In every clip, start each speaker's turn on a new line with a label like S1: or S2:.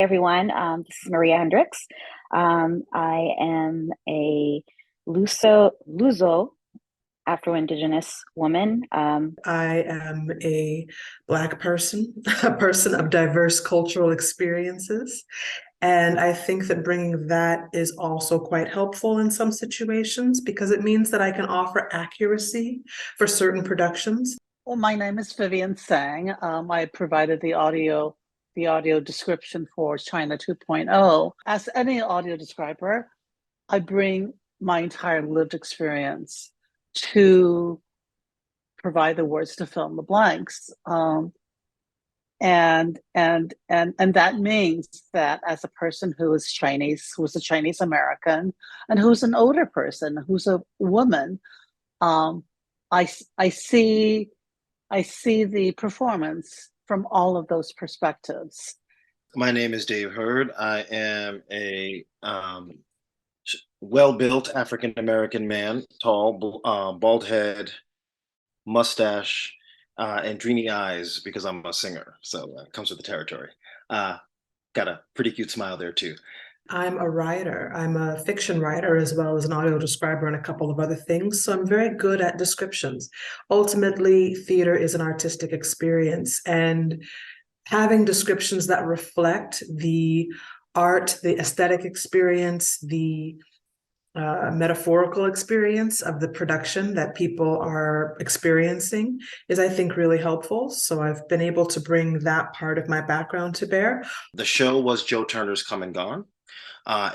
S1: Everyone. This is Maria Hendricks. I am a Luso Afro-Indigenous woman.
S2: I am a Black person, a person of diverse cultural experiences. And I think that bringing that is also quite helpful in some situations because it means that I can offer accuracy for certain productions.
S3: Well, my name is Vivian Sang. I provided the audio description for China 2.0. As any audio describer, I bring my entire lived experience to provide the words to fill in the blanks. And that means that as a person who is Chinese, who's a Chinese American, and who's an older person, who's a woman, I see the performance from all of those perspectives.
S4: My name is Dave Hurd. I am a well-built African-American man, tall, bald head, mustache, and dreamy eyes because I'm a singer. So it comes with the territory. Got a pretty cute smile there too.
S2: I'm a writer. I'm a fiction writer as well as an audio describer and a couple of other things. So I'm very good at descriptions. Ultimately, theater is an artistic experience, and having descriptions that reflect the art, the aesthetic experience, the metaphorical experience of the production that people are experiencing is, I think, really helpful. So I've been able to bring that part of my background to bear.
S4: The show was Joe Turner's Come and Gone.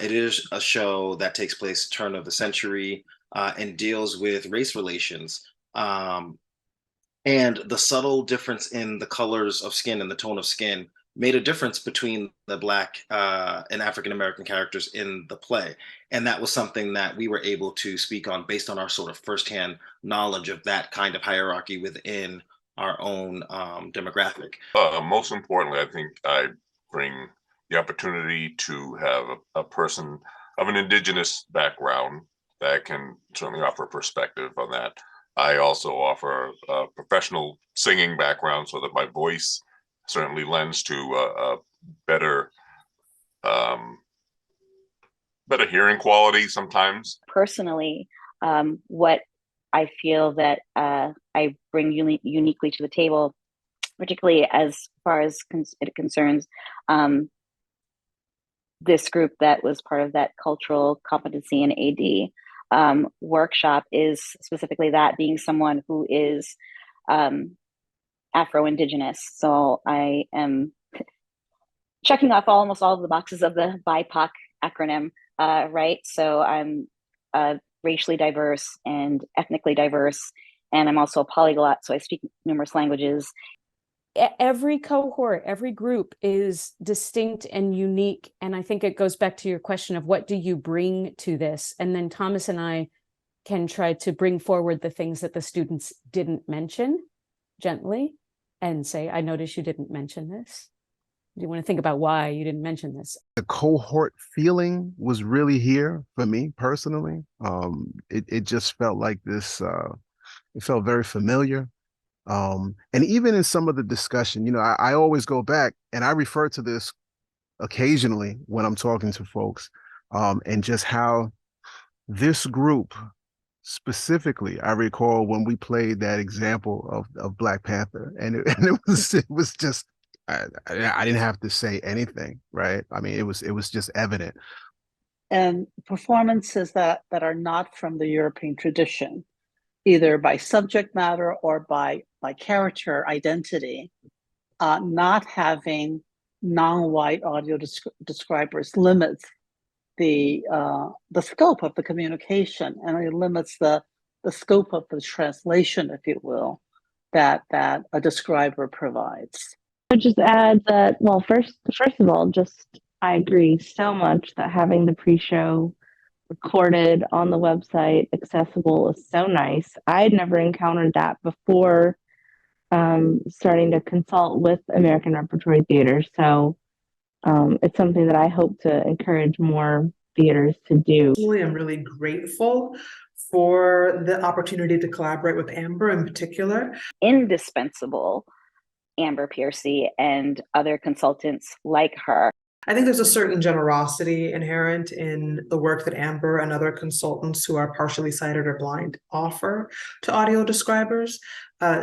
S4: It is a show that takes place turn of the century and deals with race relations. And the subtle difference in the colors of skin and the tone of skin made a difference between the Black and African-American characters in the play. And that was something that we were able to speak on based on our sort of firsthand knowledge of that kind of hierarchy within our own demographic.
S5: Most importantly, I think I bring the opportunity to have a person of an Indigenous background that can certainly offer perspective on that. I also offer a professional singing background so that my voice certainly lends to a better hearing quality sometimes.
S1: Personally, what I feel that I bring uniquely to the table, particularly as far as it concerns this group that was part of that cultural competency and AD workshop, is specifically that, being someone who is Afro-Indigenous. So I am checking off almost all of the boxes of the BIPOC acronym, right? So I'm racially diverse and ethnically diverse, and I'm also a polyglot, so I speak numerous languages.
S6: Every cohort, every group is distinct and unique. And I think it goes back to your question of what do you bring to this? And then Thomas and I can try to bring forward the things that the students didn't mention gently and say, I noticed you didn't mention this. Do you want to think about why you didn't mention this?
S7: The cohort feeling was really here for me personally. It just felt like this, it felt very familiar. And even in some of the discussion, I always go back and I refer to this occasionally when I'm talking to folks, and just how this group specifically, I recall when we played that example of Black Panther, and it was just, I didn't have to say anything, right? I mean, it was just evident.
S3: And performances that are not from the European tradition, either by subject matter or by character identity, not having non-white audio describers limits the scope of the communication, and it limits the scope of the translation, if you will, that a describer provides.
S8: I would just add that, well, first of all, I agree so much that having the pre-show recorded on the website accessible is so nice. I had never encountered that before starting to consult with American Repertory Theater. So it's something that I hope to encourage more theaters to do.
S2: I'm really grateful for the opportunity to collaborate with Amber in particular.
S1: Indispensable Amber Piercy and other consultants like her.
S2: I think there's a certain generosity inherent in the work that Amber and other consultants who are partially sighted or blind offer to audio describers,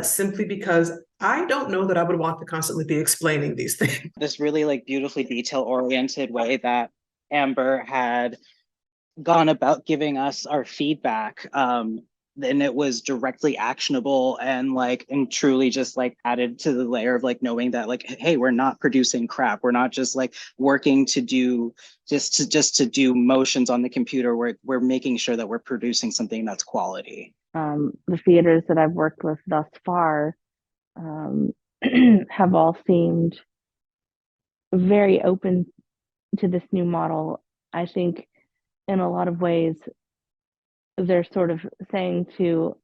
S2: simply because I don't know that I would want to constantly be explaining these things.
S9: This really like beautifully detail-oriented way that Amber had gone about giving us our feedback. And it was directly actionable and truly just like added to the layer of like knowing that like, hey, we're not producing crap. We're not just like working to do just to do motions on the computer. We're making sure that we're producing something that's quality.
S8: The theaters that I've worked with thus far have all seemed very open to this new model. I think in a lot of ways, they're sort of saying to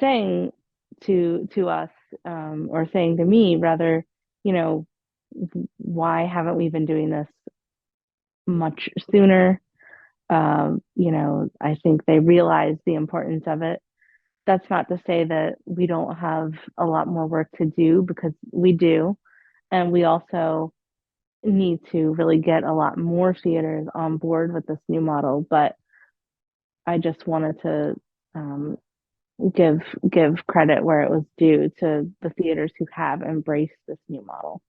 S8: us, or saying to me rather, you know, why haven't we been doing this much sooner? You know, I think they realize the importance of it. That's not to say that we don't have a lot more work to do, because we do. And we also need to really get a lot more theaters on board with this new model. But I just wanted to give credit where it was due to the theaters who have embraced this new model.